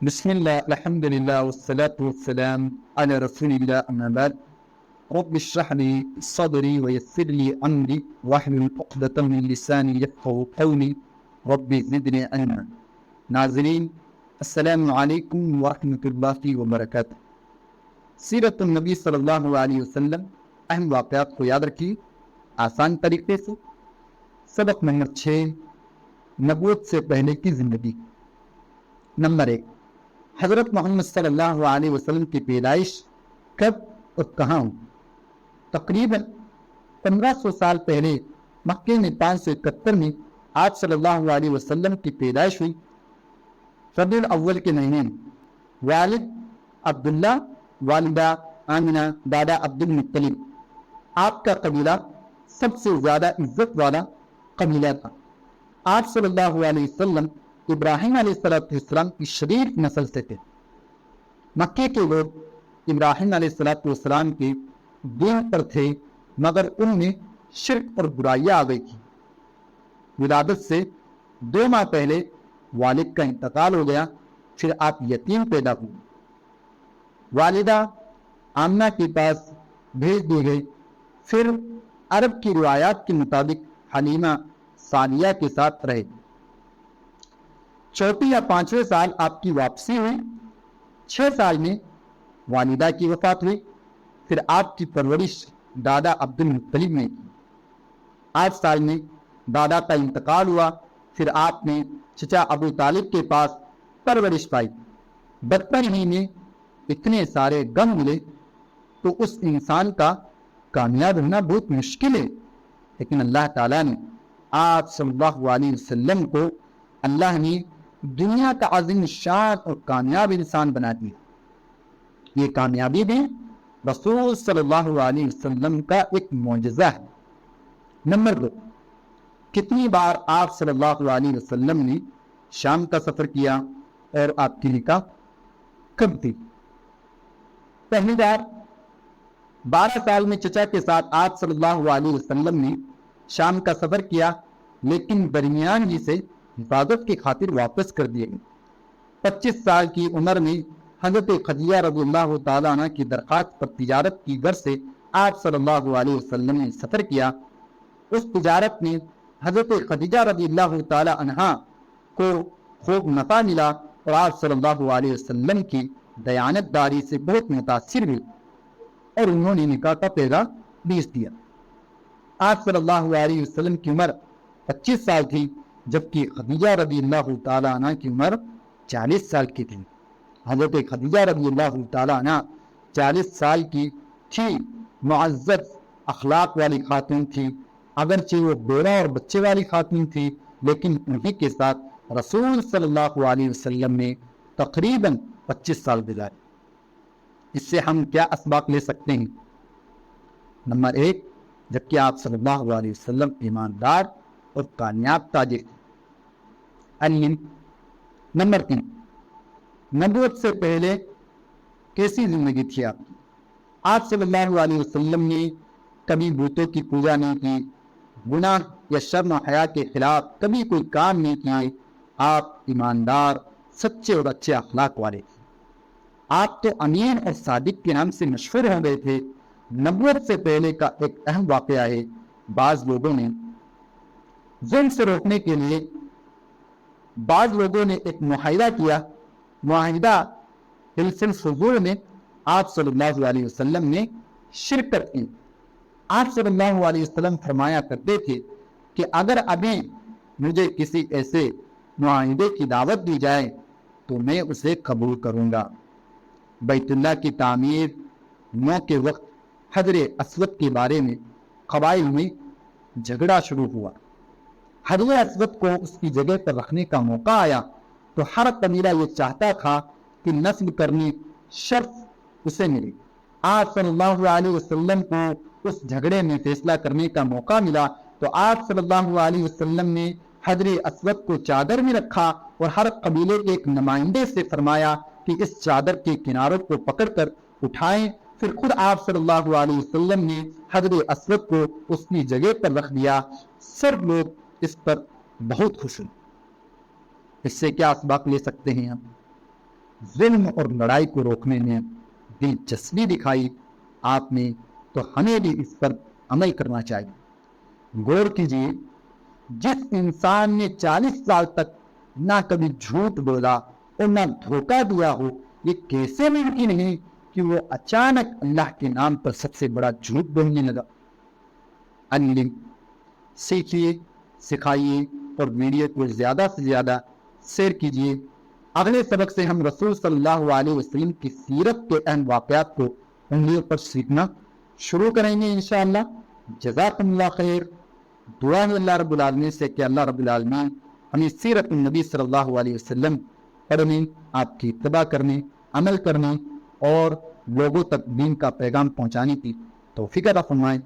بسم الله الحمد لله والصلاة والسلام على رسول الله أما بعد رب اشرح لي صدري ويسر لي أمري واحلل عقدة من لساني يفقهوا قولي ربي زدني علما. ناظرین السلام علیکم ورحمۃ اللہ وبرکاتہ. سیرت النبی صلی اللہ علیہ وسلم اہم واقعات کو یاد رکھیے آسان طریقے سے. سبق نمبر 6 نبوت سے پہلے کی زندگی. نمبر 1 حضرت محمد صلی اللہ علیہ وسلم کی پیدائش کب اور کہاں ہوئی؟ تقریباً 1500 سال پہلے مکے میں 571 میں آپ صلی اللہ علیہ وسلم کی پیدائش ہوئی. ربیع الاول کے مہینے میں. والد عبداللہ، والدہ آمنہ، دادا عبد المطلب. آپ کا قبیلہ سب سے زیادہ عزت والا قبیلہ تھا. آپ صلی اللہ علیہ وسلم ابراہیم علیہ السلام کی شریف نسل سے تھے. مکے کے لوگ ابراہیم علیہ السلام کے دین پر تھے، مگر ان میں شرک اور برائیاں آ گئی تھیں. ولادت سے 2 ماہ پہلے والد کا انتقال ہو گیا، پھر آپ یتیم پیدا ہوئے. والدہ آمنہ کے پاس بھیج دی گئی. پھر عرب کی روایات کے مطابق حلیمہ ثانیہ کے ساتھ رہے. چوتھے یا 5ویں سال آپ کی واپسی ہوئی. 6 سال میں والدہ کی وفات ہوئی. پھر آپ کی پرورش دادا عبد المطلب نے کی. 8 سال میں دادا کا انتقال ہوا. پھر آپ نے چچا ابو طالب کے پاس پرورش پائی. بچپن ہی میں اتنے سارے غم ملے تو اس انسان کا کامیاب ہونا بہت مشکل ہے. لیکن اللہ تعالیٰ نے آپ صلی اللہ علیہ وسلم کو اللہ نے دنیا کا عظیم شان اور کامیاب انسان بنا دیا. یہ کامیابی بھی رسول صلی اللہ علیہ وسلم کا ایک معجزہ ہے. نمبر 2 کتنی بار آپ صلی اللہ علیہ وسلم نے شام کا سفر کیا اور آپ کی نکاح کب تھی؟ پہلی بار 12 سال میں چچا کے ساتھ آپ صلی اللہ علیہ وسلم نے شام کا سفر کیا، لیکن درمیان ہی سے حفاظت کی خاطر واپس کر دیے گئے. 25 سال کی عمر میں حضرت خدیجہ رضی اللہ تعالیٰ عنہ کی درخواست پر تجارت کی غرض سے آپ صلی اللہ علیہ وسلم نے سفر کیا. اس تجارت میں حضرت خدیجہ رضی اللہ تعالیٰ عنہ کو خوب نفع ملا اور آپ صلی اللہ علیہ وسلم کی دیانت داری سے بہت متاثر ہوئی اور انہوں نے نکاح کا پیغام بھیج دیا. آپ صلی اللہ علیہ وسلم کی عمر 25 سال تھی، جبکہ خدیجہ رضی اللہ تعالیٰ عنہ کی عمر 40 سال کی تھی. حضرت خدیجہ رضی اللہ تعالیٰ عنہ 40 سال کی تھی، معزز اخلاق والی خاتون تھی. اگرچہ وہ بیوہ اور بچے والی خاتون تھی، لیکن انہی کے ساتھ رسول صلی اللہ علیہ وسلم نے تقریباً 25 سال گزارے. اس سے ہم کیا اسباق لے سکتے ہیں؟ نمبر 1 جبکہ آپ صلی اللہ علیہ وسلم ایماندار اور کامیاب تاجر تھے. نمبر 3 نبوت سے پہلے کیسی زندگی تھی آپ کی؟ آپ صلی اللہ علیہ وسلم نے کبھی بتوں کی پوجا نہیں کی، گناہ یا شرم و حیا کے خلاف کبھی کوئی کام نہیں کیے. آپ ایماندار، سچے اور اچھے اخلاق والے تھے. آپ تو امین اور صادق کے نام سے مشہور ہو گئے تھے. نبوت سے پہلے کا ایک اہم واقعہ ہے. بعض لوگوں نے ظلم سے روکنے کے لیے ایک معاہدہ کیا. معاہدہ حلف الفضول میں آپ صلی اللہ علیہ وسلم نے شرکت کی. آپ صلی اللہ علیہ وسلم فرمایا کرتے تھے کہ اگر ابھی مجھے کسی ایسے معاہدے کی دعوت دی جائے تو میں اسے قبول کروں گا. بیت اللہ کی تعمیر کے وقت حجر اسود کے بارے میں قبائل میں جھگڑا شروع ہوا. حجر اسود کو اس کی جگہ پر رکھنے کا موقع آیا تو ہر قبیلہ یہ چاہتا تھا کہ نصب کرنے شرف اسے ملے. آپ صلی اللہ علیہ وسلم کو اس جھگڑے میں فیصلہ کرنے کا موقع ملا تو آپ صلی اللہ علیہ وسلم نے حجر اسود کو چادر میں رکھا اور ہر قبیلے کے ایک نمائندے سے فرمایا کہ اس چادر کے کناروں کو پکڑ کر اٹھائیں. پھر خود آپ صلی اللہ علیہ وسلم نے حجر اسود کو اس کی جگہ پر رکھ دیا. سب لوگ اس پر بہت خوش ہوئے. اس سے کیا اسباق لے سکتے ہیں ہم؟ ظلم اور لڑائی کو روکنے میں دلچسپی دکھائی آپ نے، تو ہمیں بھی اس پر عمل کرنا چاہیے۔ غور کیجیے، جس انسان نے 40 سال تک نہ کبھی جھوٹ بولا اور نہ دھوکہ دیا ہو، یہ کیسے ممکن ہے کہ وہ اچانک اللہ کے نام پر سب سے بڑا جھوٹ بولنے لگا؟ علم سیکھیے، سکھائیے اور ویڈیو کو زیادہ سے زیادہ شیئر کیجیے۔ اگلے سبق سے ہم رسول صلی اللہ علیہ وسلم کی سیرت کے اہم واقعات کو انگلیوں پر سیکھنا شروع کریں گے انشاءاللہ۔ جزاکم اللہ خیر۔ دعا ہے اللہ رب العالمین سے کہ اللہ رب العالمین ہمیں سیرت النبی صلی اللہ علیہ وسلم پڑھنے، آپ کی اتباع کرنے، عمل کرنے اور لوگوں تک دین کا پیغام پہنچانے کی توفیق عطا فرمائے۔